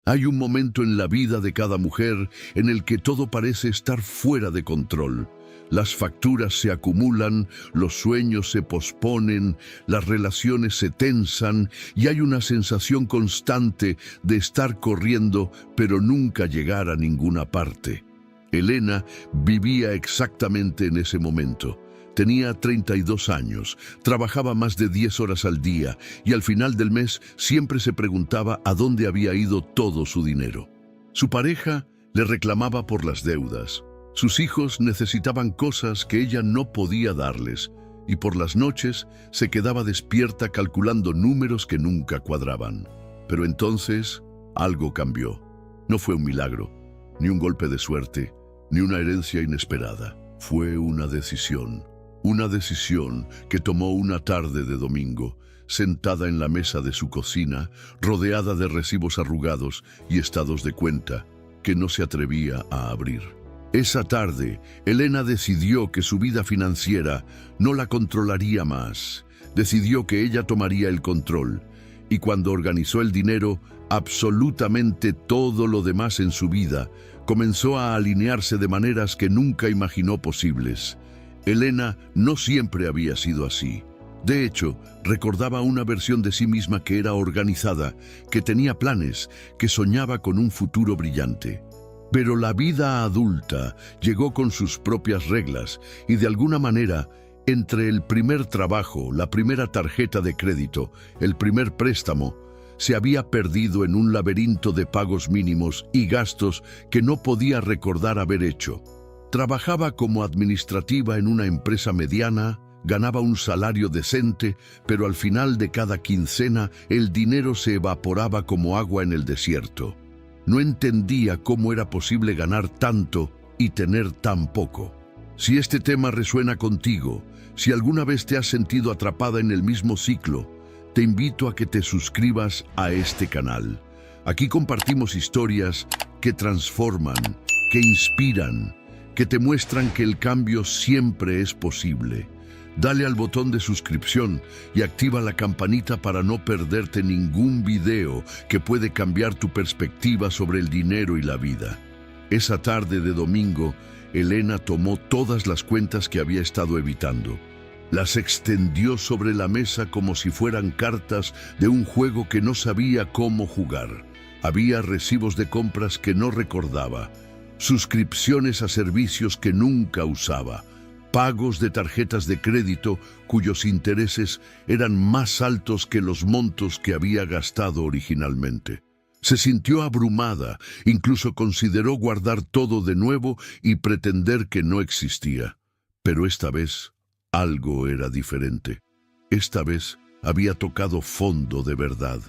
Hay un momento en la vida de cada mujer en el que todo parece estar fuera de control. Las facturas se acumulan, los sueños se posponen, las relaciones se tensan y hay una sensación constante de estar corriendo pero nunca llegar a ninguna parte. Elena vivía exactamente en ese momento. Tenía 32 años, trabajaba más de 10 horas al día y al final del mes siempre se preguntaba a dónde había ido todo su dinero. Su pareja le reclamaba por las deudas. Sus hijos necesitaban cosas que ella no podía darles y por las noches se quedaba despierta calculando números que nunca cuadraban. Pero entonces algo cambió. No fue un milagro, ni un golpe de suerte, ni una herencia inesperada. Fue una decisión. Una decisión que tomó una tarde de domingo, sentada en la mesa de su cocina, rodeada de recibos arrugados y estados de cuenta que no se atrevía a abrir. Esa tarde, Elena decidió que su vida financiera no la controlaría más. Decidió que ella tomaría el control, y cuando organizó el dinero, absolutamente todo lo demás en su vida comenzó a alinearse de maneras que nunca imaginó posibles. Elena no siempre había sido así. De hecho, recordaba una versión de sí misma que era organizada, que tenía planes, que soñaba con un futuro brillante. Pero la vida adulta llegó con sus propias reglas y de alguna manera, entre el primer trabajo, la primera tarjeta de crédito, el primer préstamo, se había perdido en un laberinto de pagos mínimos y gastos que no podía recordar haber hecho. Trabajaba como administrativa en una empresa mediana, ganaba un salario decente, pero al final de cada quincena el dinero se evaporaba como agua en el desierto. No entendía cómo era posible ganar tanto y tener tan poco. Si este tema resuena contigo, si alguna vez te has sentido atrapada en el mismo ciclo, te invito a que te suscribas a este canal. Aquí compartimos historias que transforman, que inspiran, que te muestran que el cambio siempre es posible. Dale al botón de suscripción y activa la campanita para no perderte ningún video que puede cambiar tu perspectiva sobre el dinero y la vida. Esa tarde de domingo, Elena tomó todas las cuentas que había estado evitando. Las extendió sobre la mesa como si fueran cartas de un juego que no sabía cómo jugar. Había recibos de compras que no recordaba, suscripciones a servicios que nunca usaba, pagos de tarjetas de crédito cuyos intereses eran más altos que los montos que había gastado originalmente. Se sintió abrumada, incluso consideró guardar todo de nuevo y pretender que no existía. Pero esta vez algo era diferente. Esta vez había tocado fondo de verdad.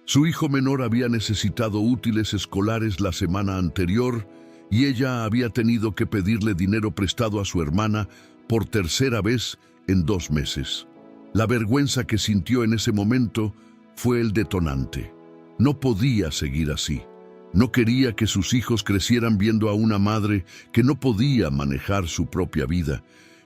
Su hijo menor había necesitado útiles escolares la semana anterior y ella había tenido que pedirle dinero prestado a su hermana por tercera vez en 2 meses. La vergüenza que sintió en ese momento fue el detonante. No podía seguir así. No quería que sus hijos crecieran viendo a una madre que no podía manejar su propia vida,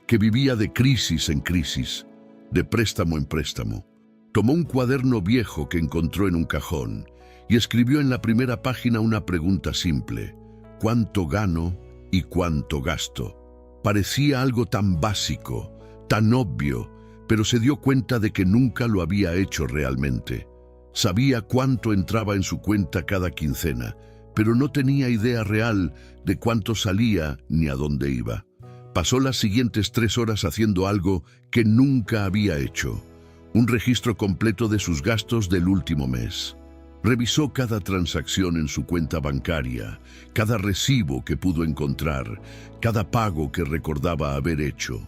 que vivía de crisis en crisis, de préstamo en préstamo. Tomó un cuaderno viejo que encontró en un cajón y escribió en la primera página una pregunta simple: ¿cuánto gano y cuánto gasto? Parecía algo tan básico, tan obvio, pero se dio cuenta de que nunca lo había hecho realmente. Sabía cuánto entraba en su cuenta cada quincena, pero no tenía idea real de cuánto salía ni a dónde iba. Pasó las siguientes 3 horas haciendo algo que nunca había hecho: un registro completo de sus gastos del último mes. Revisó cada transacción en su cuenta bancaria, cada recibo que pudo encontrar, cada pago que recordaba haber hecho.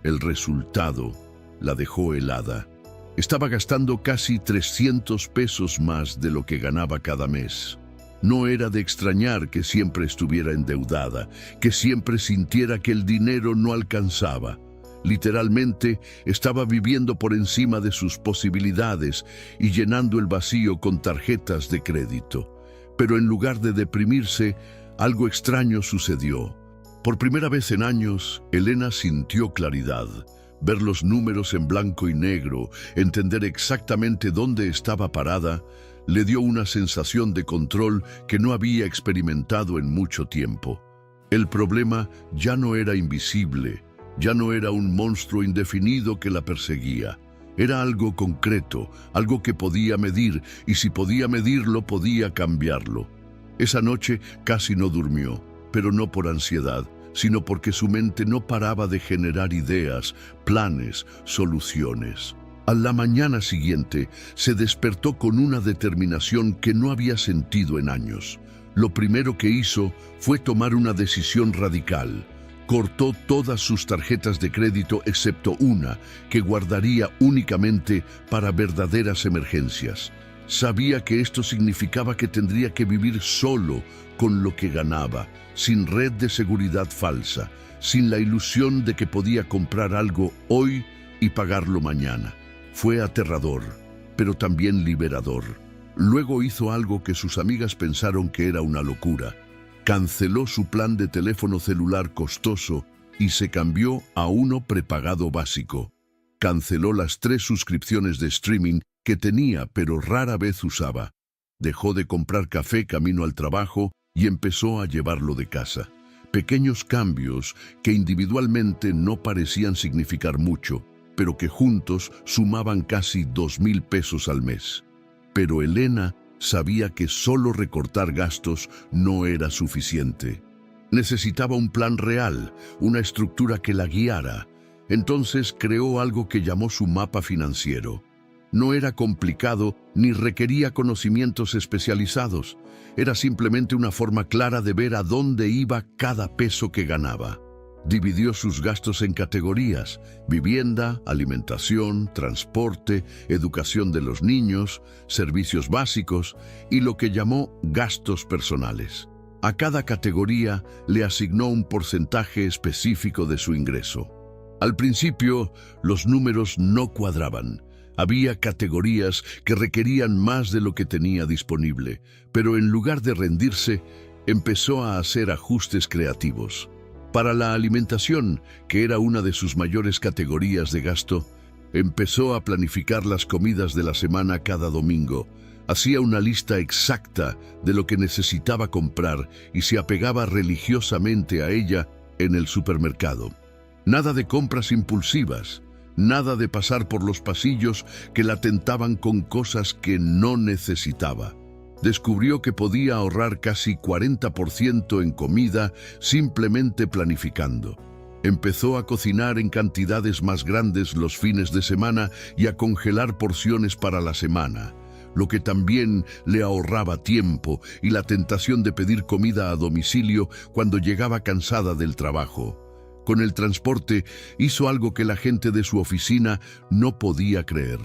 El resultado la dejó helada. Estaba gastando casi 300 pesos más de lo que ganaba cada mes. No era de extrañar que siempre estuviera endeudada, que siempre sintiera que el dinero no alcanzaba. Literalmente, estaba viviendo por encima de sus posibilidades y llenando el vacío con tarjetas de crédito. Pero en lugar de deprimirse, algo extraño sucedió. Por primera vez en años, Elena sintió claridad. Ver los números en blanco y negro, entender exactamente dónde estaba parada, le dio una sensación de control que no había experimentado en mucho tiempo. El problema ya no era invisible, ya no era un monstruo indefinido que la perseguía. Era algo concreto, algo que podía medir, y si podía medirlo, podía cambiarlo. Esa noche casi no durmió, pero no por ansiedad, sino porque su mente no paraba de generar ideas, planes, soluciones. A la mañana siguiente se despertó con una determinación que no había sentido en años. Lo primero que hizo fue tomar una decisión radical. Cortó todas sus tarjetas de crédito excepto una, que guardaría únicamente para verdaderas emergencias. Sabía que esto significaba que tendría que vivir solo con lo que ganaba, sin red de seguridad falsa, sin la ilusión de que podía comprar algo hoy y pagarlo mañana. Fue aterrador, pero también liberador. Luego hizo algo que sus amigas pensaron que era una locura. Canceló su plan de teléfono celular costoso y se cambió a uno prepagado básico. Canceló las 3 suscripciones de streaming que tenía pero rara vez usaba. Dejó de comprar café camino al trabajo y empezó a llevarlo de casa. Pequeños cambios que individualmente no parecían significar mucho, pero que juntos sumaban casi 2,000 pesos al mes. Pero Elena sabía que solo recortar gastos no era suficiente. Necesitaba un plan real, una estructura que la guiara. Entonces creó algo que llamó su mapa financiero. No era complicado ni requería conocimientos especializados. Era simplemente una forma clara de ver a dónde iba cada peso que ganaba. Dividió sus gastos en categorías: vivienda, alimentación, transporte, educación de los niños, servicios básicos y lo que llamó gastos personales. A cada categoría le asignó un porcentaje específico de su ingreso. Al principio, los números no cuadraban. Había categorías que requerían más de lo que tenía disponible, pero en lugar de rendirse, empezó a hacer ajustes creativos. Para la alimentación, que era una de sus mayores categorías de gasto, empezó a planificar las comidas de la semana cada domingo. Hacía una lista exacta de lo que necesitaba comprar y se apegaba religiosamente a ella en el supermercado. Nada de compras impulsivas, nada de pasar por los pasillos que la tentaban con cosas que no necesitaba. Descubrió que podía ahorrar casi 40% en comida simplemente planificando. Empezó a cocinar en cantidades más grandes los fines de semana y a congelar porciones para la semana, lo que también le ahorraba tiempo y la tentación de pedir comida a domicilio cuando llegaba cansada del trabajo. Con el transporte hizo algo que la gente de su oficina no podía creer.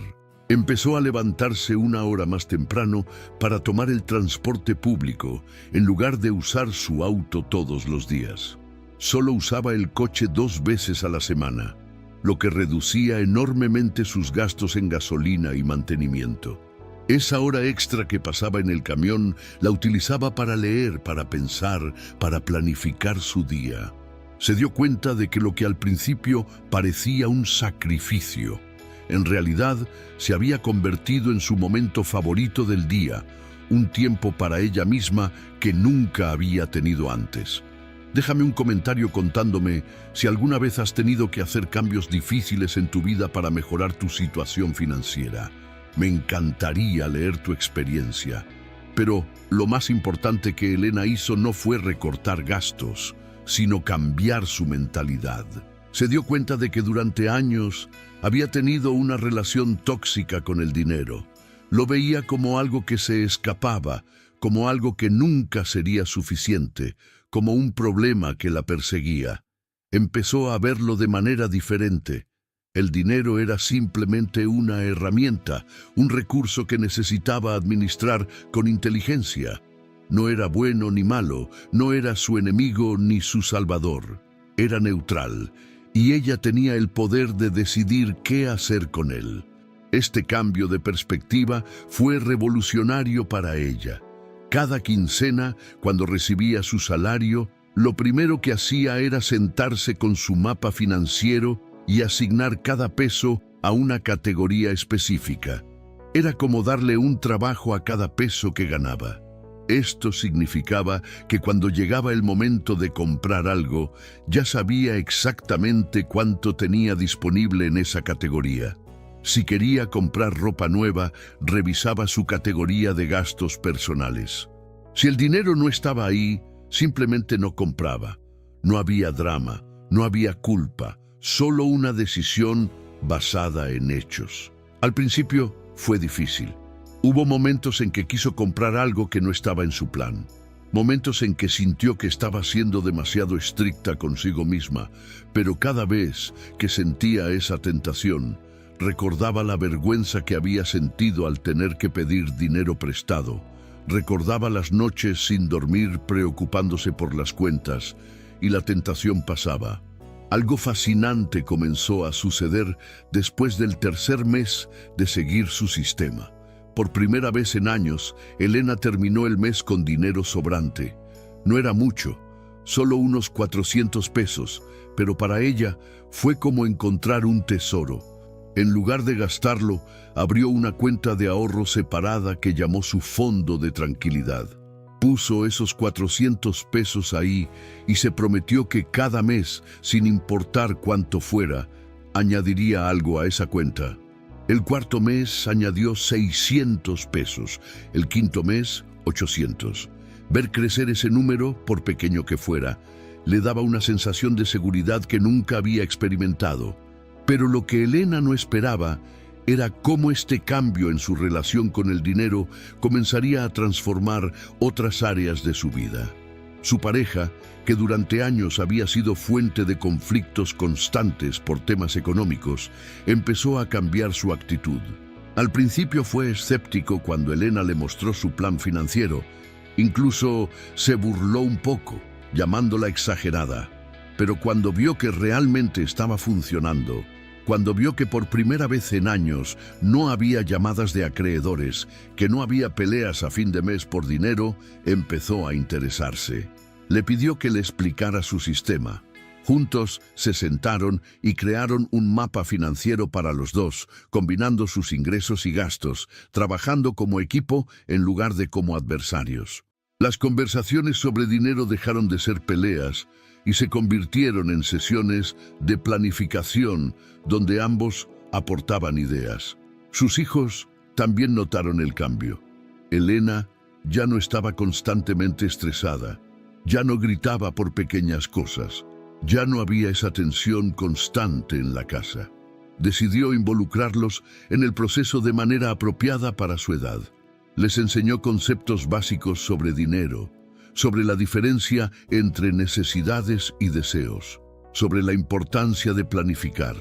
Empezó a levantarse 1 hora más temprano para tomar el transporte público, en lugar de usar su auto todos los días. Solo usaba el coche 2 veces a la semana, lo que reducía enormemente sus gastos en gasolina y mantenimiento. Esa hora extra que pasaba en el camión la utilizaba para leer, para pensar, para planificar su día. Se dio cuenta de que lo que al principio parecía un sacrificio, en realidad se había convertido en su momento favorito del día, un tiempo para ella misma que nunca había tenido antes. Déjame un comentario contándome si alguna vez has tenido que hacer cambios difíciles en tu vida para mejorar tu situación financiera. Me encantaría leer tu experiencia. Pero lo más importante que Elena hizo no fue recortar gastos, sino cambiar su mentalidad. Se dio cuenta de que durante años había tenido una relación tóxica con el dinero. Lo veía como algo que se escapaba, como algo que nunca sería suficiente, como un problema que la perseguía. Empezó a verlo de manera diferente. El dinero era simplemente una herramienta, un recurso que necesitaba administrar con inteligencia. No era bueno ni malo, no era su enemigo ni su salvador. Era neutral, y ella tenía el poder de decidir qué hacer con él. Este cambio de perspectiva fue revolucionario para ella. Cada quincena, cuando recibía su salario, lo primero que hacía era sentarse con su mapa financiero y asignar cada peso a una categoría específica. Era como darle un trabajo a cada peso que ganaba. Esto significaba que cuando llegaba el momento de comprar algo, ya sabía exactamente cuánto tenía disponible en esa categoría. Si quería comprar ropa nueva, revisaba su categoría de gastos personales. Si el dinero no estaba ahí, simplemente no compraba. No había drama, no había culpa, solo una decisión basada en hechos. Al principio fue difícil. Hubo momentos en que quiso comprar algo que no estaba en su plan. Momentos en que sintió que estaba siendo demasiado estricta consigo misma, pero cada vez que sentía esa tentación, recordaba la vergüenza que había sentido al tener que pedir dinero prestado. Recordaba las noches sin dormir preocupándose por las cuentas, y la tentación pasaba. Algo fascinante comenzó a suceder después del tercer mes de seguir su sistema. Por primera vez en años, Elena terminó el mes con dinero sobrante. No era mucho, solo unos 400 pesos, pero para ella fue como encontrar un tesoro. En lugar de gastarlo, abrió una cuenta de ahorro separada que llamó su fondo de tranquilidad. Puso esos 400 pesos ahí y se prometió que cada mes, sin importar cuánto fuera, añadiría algo a esa cuenta. El cuarto mes añadió 600 pesos, el quinto mes 800. Ver crecer ese número, por pequeño que fuera, le daba una sensación de seguridad que nunca había experimentado. Pero lo que Elena no esperaba era cómo este cambio en su relación con el dinero comenzaría a transformar otras áreas de su vida. Su pareja, que durante años había sido fuente de conflictos constantes por temas económicos, empezó a cambiar su actitud. Al principio fue escéptico cuando Elena le mostró su plan financiero. Incluso se burló un poco, llamándola exagerada. Pero cuando vio que realmente estaba funcionando, cuando vio que por primera vez en años no había llamadas de acreedores, que no había peleas a fin de mes por dinero, empezó a interesarse. Le pidió que le explicara su sistema. Juntos se sentaron y crearon un mapa financiero para los dos, combinando sus ingresos y gastos, trabajando como equipo en lugar de como adversarios. Las conversaciones sobre dinero dejaron de ser peleas y se convirtieron en sesiones de planificación donde ambos aportaban ideas. Sus hijos también notaron el cambio. Elena ya no estaba constantemente estresada, ya no gritaba por pequeñas cosas, ya no había esa tensión constante en la casa. Decidió involucrarlos en el proceso de manera apropiada para su edad. Les enseñó conceptos básicos sobre dinero, sobre la diferencia entre necesidades y deseos, sobre la importancia de planificar.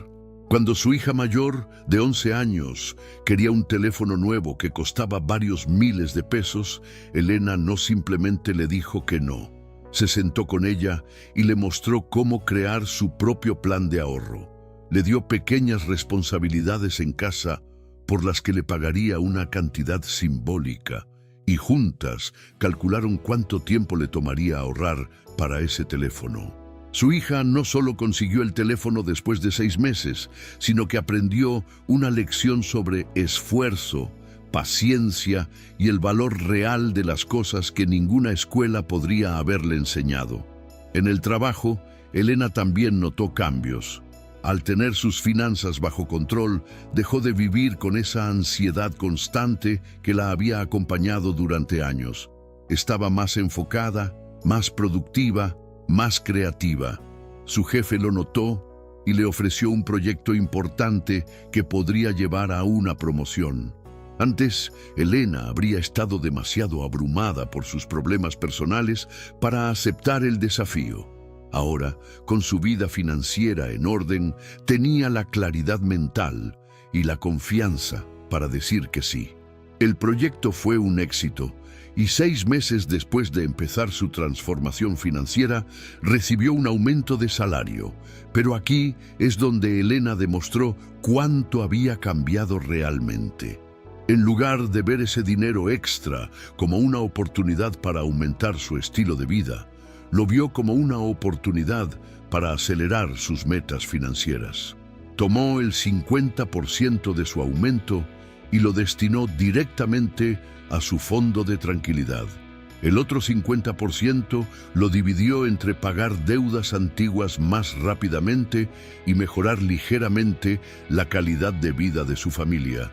Cuando su hija mayor, de 11 años, quería un teléfono nuevo que costaba varios miles de pesos, Elena no simplemente le dijo que no. Se sentó con ella y le mostró cómo crear su propio plan de ahorro. Le dio pequeñas responsabilidades en casa por las que le pagaría una cantidad simbólica, y juntas calcularon cuánto tiempo le tomaría ahorrar para ese teléfono. Su hija no solo consiguió el teléfono después de 6 meses, sino que aprendió una lección sobre esfuerzo, paciencia y el valor real de las cosas que ninguna escuela podría haberle enseñado. En el trabajo, Elena también notó cambios. Al tener sus finanzas bajo control, dejó de vivir con esa ansiedad constante que la había acompañado durante años. Estaba más enfocada, más productiva, más creativa. Su jefe lo notó y le ofreció un proyecto importante que podría llevar a una promoción. Antes, Elena habría estado demasiado abrumada por sus problemas personales para aceptar el desafío. Ahora, con su vida financiera en orden, tenía la claridad mental y la confianza para decir que sí. El proyecto fue un éxito y 6 meses después de empezar su transformación financiera, recibió un aumento de salario. Pero aquí es donde Elena demostró cuánto había cambiado realmente. En lugar de ver ese dinero extra como una oportunidad para aumentar su estilo de vida, lo vio como una oportunidad para acelerar sus metas financieras. Tomó el 50% de su aumento y lo destinó directamente a su fondo de tranquilidad. El otro 50% lo dividió entre pagar deudas antiguas más rápidamente y mejorar ligeramente la calidad de vida de su familia,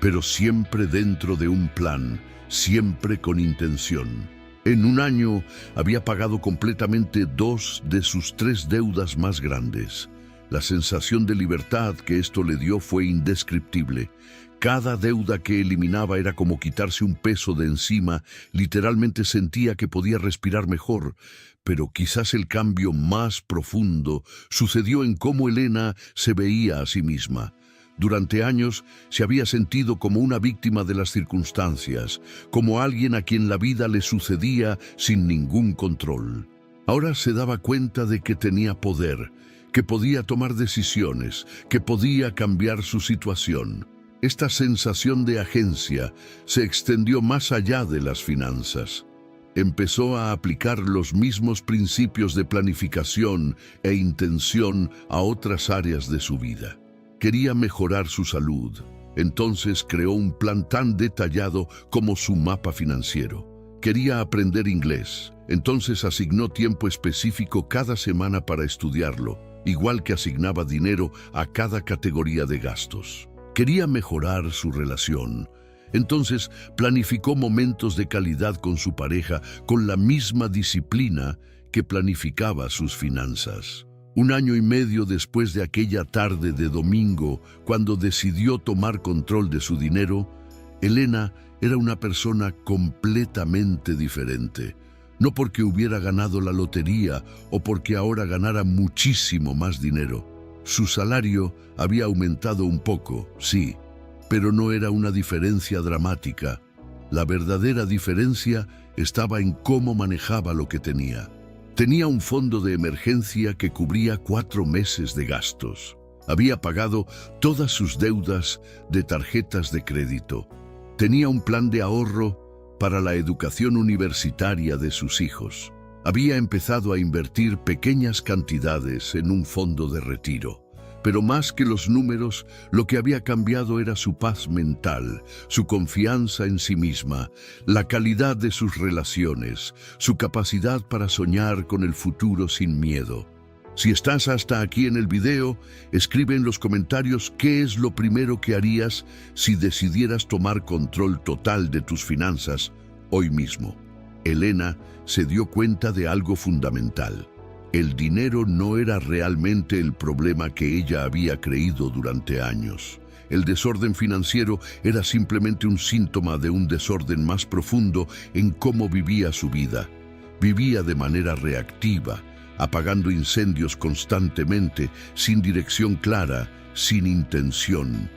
pero siempre dentro de un plan, siempre con intención. En un año había pagado completamente 2 de sus 3 deudas más grandes. La sensación de libertad que esto le dio fue indescriptible. Cada deuda que eliminaba era como quitarse un peso de encima. Literalmente sentía que podía respirar mejor. Pero quizás el cambio más profundo sucedió en cómo Elena se veía a sí misma. Durante años se había sentido como una víctima de las circunstancias, como alguien a quien la vida le sucedía sin ningún control. Ahora se daba cuenta de que tenía poder, que podía tomar decisiones, que podía cambiar su situación. Esta sensación de agencia se extendió más allá de las finanzas. Empezó a aplicar los mismos principios de planificación e intención a otras áreas de su vida. Quería mejorar su salud, entonces creó un plan tan detallado como su mapa financiero. Quería aprender inglés, entonces asignó tiempo específico cada semana para estudiarlo, igual que asignaba dinero a cada categoría de gastos. Quería mejorar su relación, entonces planificó momentos de calidad con su pareja con la misma disciplina que planificaba sus finanzas. 1 año y medio después de aquella tarde de domingo, cuando decidió tomar control de su dinero, Elena era una persona completamente diferente. No porque hubiera ganado la lotería o porque ahora ganara muchísimo más dinero. Su salario había aumentado un poco, sí, pero no era una diferencia dramática. La verdadera diferencia estaba en cómo manejaba lo que tenía. Tenía un fondo de emergencia que cubría 4 meses de gastos. Había pagado todas sus deudas de tarjetas de crédito. Tenía un plan de ahorro para la educación universitaria de sus hijos. Había empezado a invertir pequeñas cantidades en un fondo de retiro. Pero más que los números, lo que había cambiado era su paz mental, su confianza en sí misma, la calidad de sus relaciones, su capacidad para soñar con el futuro sin miedo. Si estás hasta aquí en el video, escribe en los comentarios qué es lo primero que harías si decidieras tomar control total de tus finanzas hoy mismo. Elena se dio cuenta de algo fundamental. El dinero no era realmente el problema que ella había creído durante años. El desorden financiero era simplemente un síntoma de un desorden más profundo en cómo vivía su vida. Vivía de manera reactiva, apagando incendios constantemente, sin dirección clara, sin intención.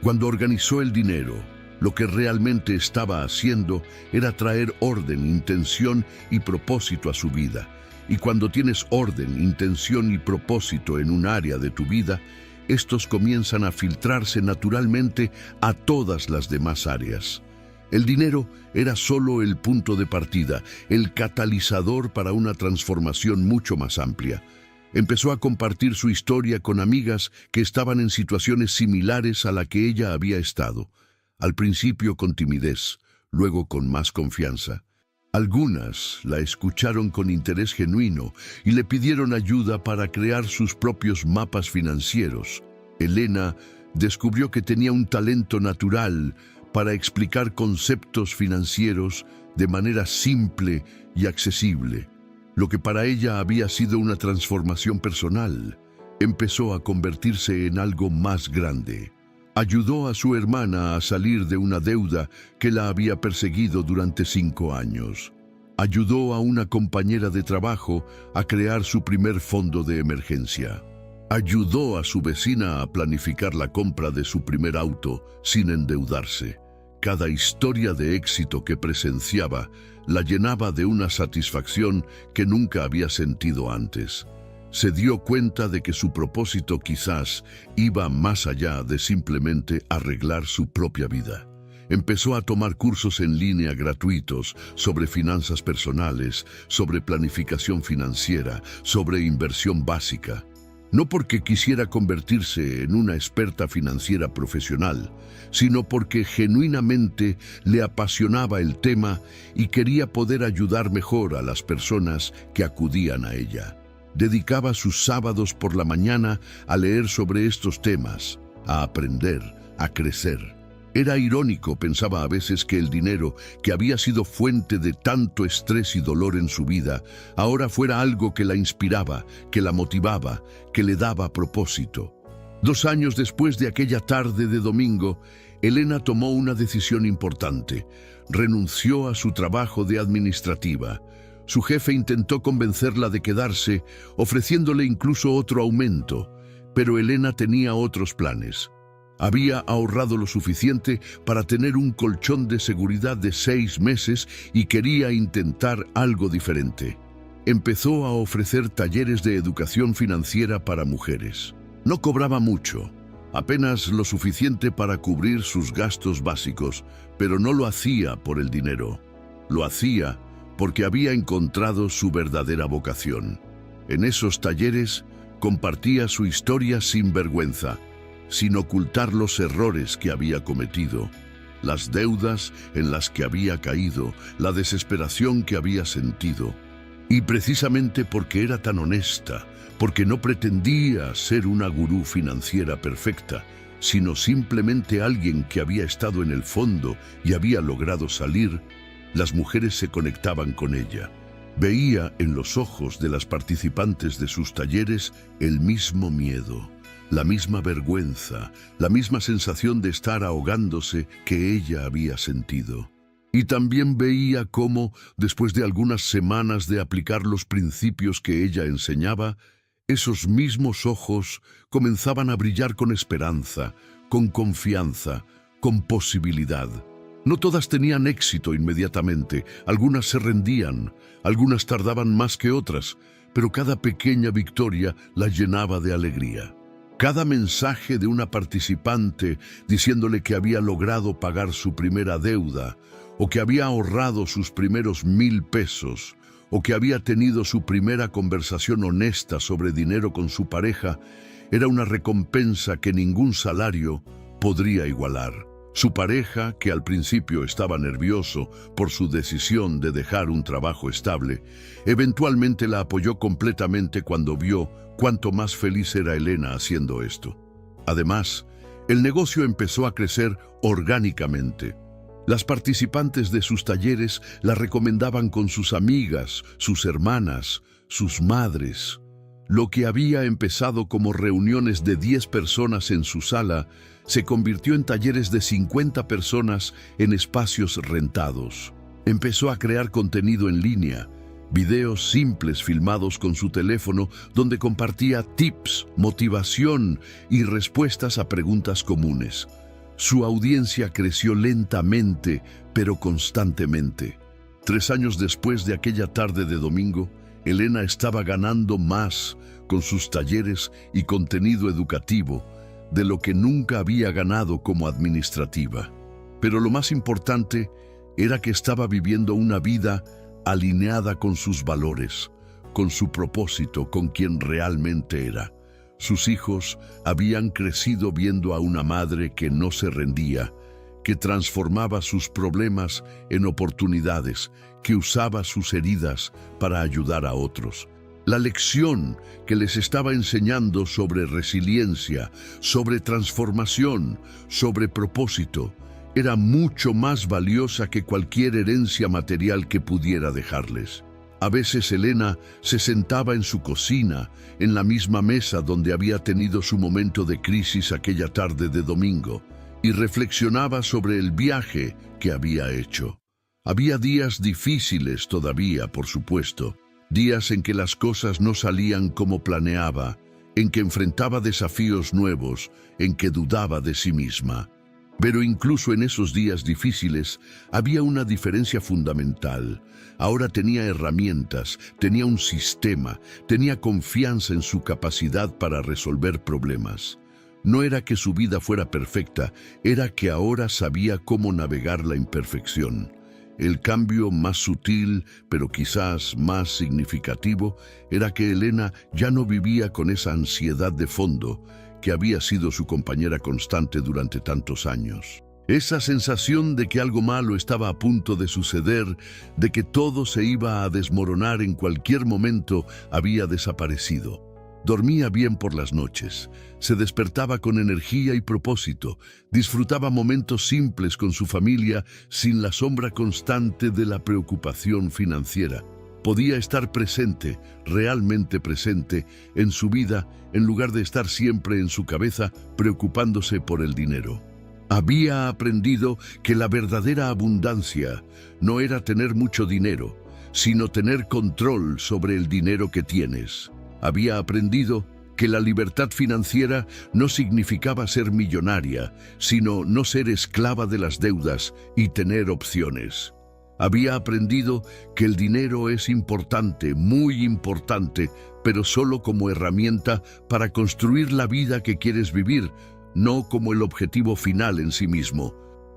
Cuando organizó el dinero, lo que realmente estaba haciendo era traer orden, intención y propósito a su vida. Y cuando tienes orden, intención y propósito en un área de tu vida, estos comienzan a filtrarse naturalmente a todas las demás áreas. El dinero era solo el punto de partida, el catalizador para una transformación mucho más amplia. Empezó a compartir su historia con amigas que estaban en situaciones similares a la que ella había estado. Al principio con timidez, luego con más confianza. Algunas la escucharon con interés genuino y le pidieron ayuda para crear sus propios mapas financieros. Elena descubrió que tenía un talento natural para explicar conceptos financieros de manera simple y accesible. Lo que para ella había sido una transformación personal, empezó a convertirse en algo más grande. Ayudó a su hermana a salir de una deuda que la había perseguido durante 5 años. Ayudó a una compañera de trabajo a crear su primer fondo de emergencia. Ayudó a su vecina a planificar la compra de su primer auto sin endeudarse. Cada historia de éxito que presenciaba la llenaba de una satisfacción que nunca había sentido antes. Se dio cuenta de que su propósito quizás iba más allá de simplemente arreglar su propia vida. Empezó a tomar cursos en línea gratuitos sobre finanzas personales, sobre planificación financiera, sobre inversión básica. No porque quisiera convertirse en una experta financiera profesional, sino porque genuinamente le apasionaba el tema y quería poder ayudar mejor a las personas que acudían a ella. Dedicaba sus sábados por la mañana a leer sobre estos temas, a aprender, a crecer. Era irónico, pensaba a veces, que el dinero, que había sido fuente de tanto estrés y dolor en su vida, ahora fuera algo que la inspiraba, que la motivaba, que le daba propósito. 2 años después de aquella tarde de domingo, Elena tomó una decisión importante. Renunció a su trabajo de administrativa. Su jefe intentó convencerla de quedarse, ofreciéndole incluso otro aumento, pero Elena tenía otros planes. Había ahorrado lo suficiente para tener un colchón de seguridad de 6 meses y quería intentar algo diferente. Empezó a ofrecer talleres de educación financiera para mujeres. No cobraba mucho, apenas lo suficiente para cubrir sus gastos básicos, pero no lo hacía por el dinero. Lo hacía porque había encontrado su verdadera vocación. En esos talleres compartía su historia sin vergüenza, sin ocultar los errores que había cometido, las deudas en las que había caído, la desesperación que había sentido. Y precisamente porque era tan honesta, porque no pretendía ser una gurú financiera perfecta, sino simplemente alguien que había estado en el fondo y había logrado salir, las mujeres se conectaban con ella. Veía en los ojos de las participantes de sus talleres el mismo miedo, la misma vergüenza, la misma sensación de estar ahogándose que ella había sentido. Y también veía cómo, después de algunas semanas de aplicar los principios que ella enseñaba, esos mismos ojos comenzaban a brillar con esperanza, con confianza, con posibilidad. No todas tenían éxito inmediatamente, algunas se rendían, algunas tardaban más que otras, pero cada pequeña victoria la llenaba de alegría. Cada mensaje de una participante diciéndole que había logrado pagar su primera deuda, o que había ahorrado sus primeros 1,000 pesos, o que había tenido su primera conversación honesta sobre dinero con su pareja, era una recompensa que ningún salario podría igualar. Su pareja, que al principio estaba nervioso por su decisión de dejar un trabajo estable, eventualmente la apoyó completamente cuando vio cuánto más feliz era Elena haciendo esto. Además, el negocio empezó a crecer orgánicamente. Las participantes de sus talleres la recomendaban con sus amigas, sus hermanas, sus madres. Lo que había empezado como reuniones de 10 personas en su sala se convirtió en talleres de 50 personas en espacios rentados. Empezó a crear contenido en línea, videos simples filmados con su teléfono donde compartía tips, motivación y respuestas a preguntas comunes. Su audiencia creció lentamente, pero constantemente. 3 años después de aquella tarde de domingo, Elena estaba ganando más con sus talleres y contenido educativo de lo que nunca había ganado como administrativa. Pero lo más importante era que estaba viviendo una vida alineada con sus valores, con su propósito, con quien realmente era. Sus hijos habían crecido viendo a una madre que no se rendía, que transformaba sus problemas en oportunidades, que usaba sus heridas para ayudar a otros. La lección que les estaba enseñando sobre resiliencia, sobre transformación, sobre propósito, era mucho más valiosa que cualquier herencia material que pudiera dejarles. A veces Elena se sentaba en su cocina, en la misma mesa donde había tenido su momento de crisis aquella tarde de domingo, y reflexionaba sobre el viaje que había hecho. Había días difíciles todavía, por supuesto, días en que las cosas no salían como planeaba, en que enfrentaba desafíos nuevos, en que dudaba de sí misma. Pero incluso en esos días difíciles había una diferencia fundamental. Ahora tenía herramientas, tenía un sistema, tenía confianza en su capacidad para resolver problemas. No era que su vida fuera perfecta, era que ahora sabía cómo navegar la imperfección. El cambio más sutil, pero quizás más significativo, era que Elena ya no vivía con esa ansiedad de fondo que había sido su compañera constante durante tantos años. Esa sensación de que algo malo estaba a punto de suceder, de que todo se iba a desmoronar en cualquier momento, había desaparecido. Dormía bien por las noches, se despertaba con energía y propósito, disfrutaba momentos simples con su familia sin la sombra constante de la preocupación financiera. Podía estar presente, realmente presente, en su vida, en lugar de estar siempre en su cabeza preocupándose por el dinero. Había aprendido que la verdadera abundancia no era tener mucho dinero, sino tener control sobre el dinero que tienes. Había aprendido que la libertad financiera no significaba ser millonaria, sino no ser esclava de las deudas y tener opciones. Había aprendido que el dinero es importante, muy importante, pero solo como herramienta para construir la vida que quieres vivir, no como el objetivo final en sí mismo.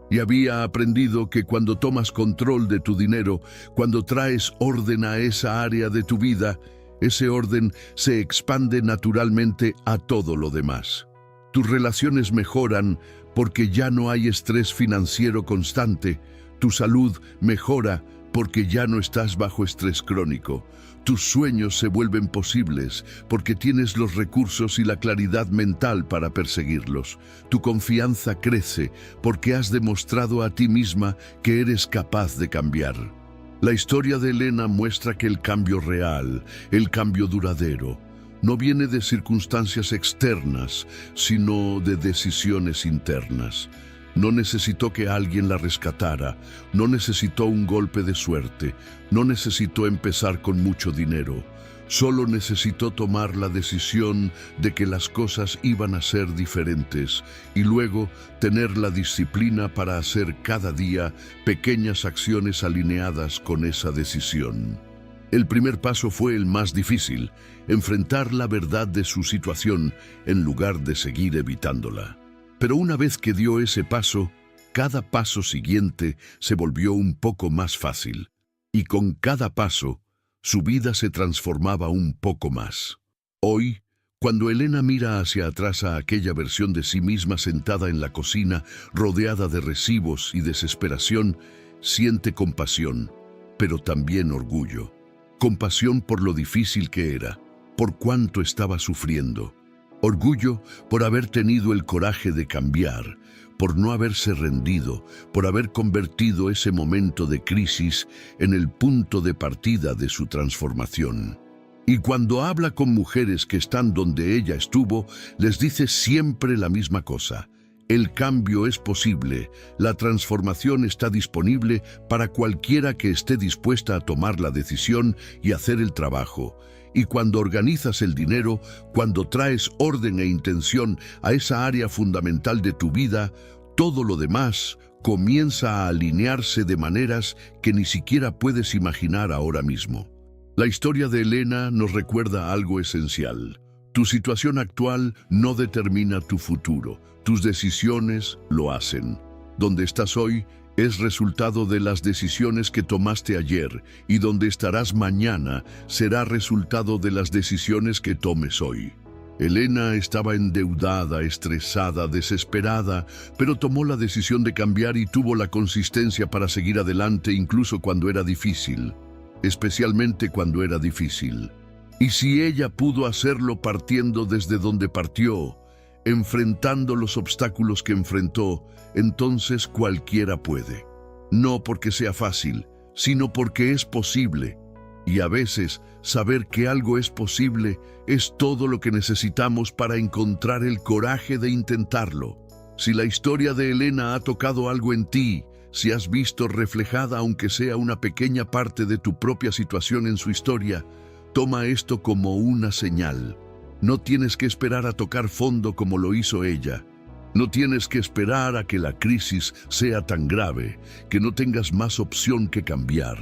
Y había aprendido que cuando tomas control de tu dinero, cuando traes orden a esa área de tu vida, ese orden se expande naturalmente a todo lo demás. Tus relaciones mejoran porque ya no hay estrés financiero constante. Tu salud mejora porque ya no estás bajo estrés crónico. Tus sueños se vuelven posibles porque tienes los recursos y la claridad mental para perseguirlos. Tu confianza crece porque has demostrado a ti misma que eres capaz de cambiar. La historia de Elena muestra que el cambio real, el cambio duradero, no viene de circunstancias externas, sino de decisiones internas. No necesitó que alguien la rescatara, no necesitó un golpe de suerte, no necesitó empezar con mucho dinero. Solo necesitó tomar la decisión de que las cosas iban a ser diferentes y luego tener la disciplina para hacer cada día pequeñas acciones alineadas con esa decisión. El primer paso fue el más difícil, enfrentar la verdad de su situación en lugar de seguir evitándola. Pero una vez que dio ese paso, cada paso siguiente se volvió un poco más fácil. Y con cada paso, su vida se transformaba un poco más. Hoy, cuando Elena mira hacia atrás a aquella versión de sí misma sentada en la cocina, rodeada de recibos y desesperación, siente compasión, pero también orgullo. Compasión por lo difícil que era, por cuánto estaba sufriendo. Orgullo por haber tenido el coraje de cambiar, por no haberse rendido, por haber convertido ese momento de crisis en el punto de partida de su transformación. Y cuando habla con mujeres que están donde ella estuvo, les dice siempre la misma cosa. El cambio es posible, la transformación está disponible para cualquiera que esté dispuesta a tomar la decisión y hacer el trabajo. Y cuando organizas el dinero, cuando traes orden e intención a esa área fundamental de tu vida, todo lo demás comienza a alinearse de maneras que ni siquiera puedes imaginar ahora mismo. La historia de Elena nos recuerda algo esencial. Tu situación actual no determina tu futuro, tus decisiones lo hacen. Donde estás hoy es resultado de las decisiones que tomaste ayer, y donde estarás mañana será resultado de las decisiones que tomes hoy. Elena estaba endeudada, estresada, desesperada, pero tomó la decisión de cambiar y tuvo la consistencia para seguir adelante incluso cuando era difícil, especialmente cuando era difícil. Y si ella pudo hacerlo partiendo desde donde partió, enfrentando los obstáculos que enfrentó, entonces cualquiera puede. No porque sea fácil, sino porque es posible. Y a veces, saber que algo es posible es todo lo que necesitamos para encontrar el coraje de intentarlo. Si la historia de Elena ha tocado algo en ti, si has visto reflejada aunque sea una pequeña parte de tu propia situación en su historia, toma esto como una señal. No tienes que esperar a tocar fondo como lo hizo ella. No tienes que esperar a que la crisis sea tan grave que no tengas más opción que cambiar.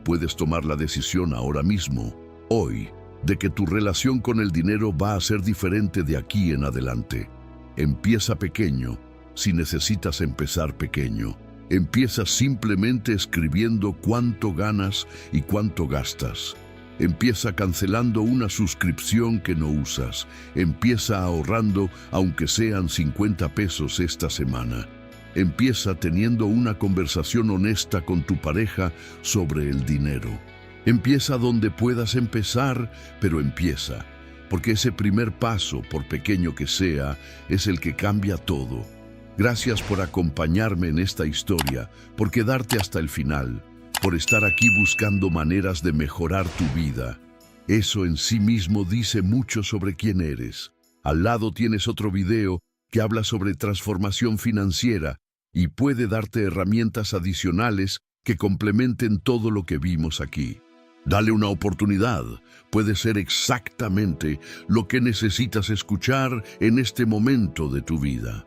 Puedes tomar la decisión ahora mismo, hoy, de que tu relación con el dinero va a ser diferente de aquí en adelante. Empieza pequeño, si necesitas empezar pequeño. Empieza simplemente escribiendo cuánto ganas y cuánto gastas. Empieza cancelando una suscripción que no usas. Empieza ahorrando, aunque sean 50 pesos esta semana. Empieza teniendo una conversación honesta con tu pareja sobre el dinero. Empieza donde puedas empezar, pero empieza, porque ese primer paso, por pequeño que sea, es el que cambia todo. Gracias por acompañarme en esta historia, por quedarte hasta el final, por estar aquí buscando maneras de mejorar tu vida. Eso en sí mismo dice mucho sobre quién eres. Al lado tienes otro video que habla sobre transformación financiera y puede darte herramientas adicionales que complementen todo lo que vimos aquí. Dale una oportunidad. Puede ser exactamente lo que necesitas escuchar en este momento de tu vida.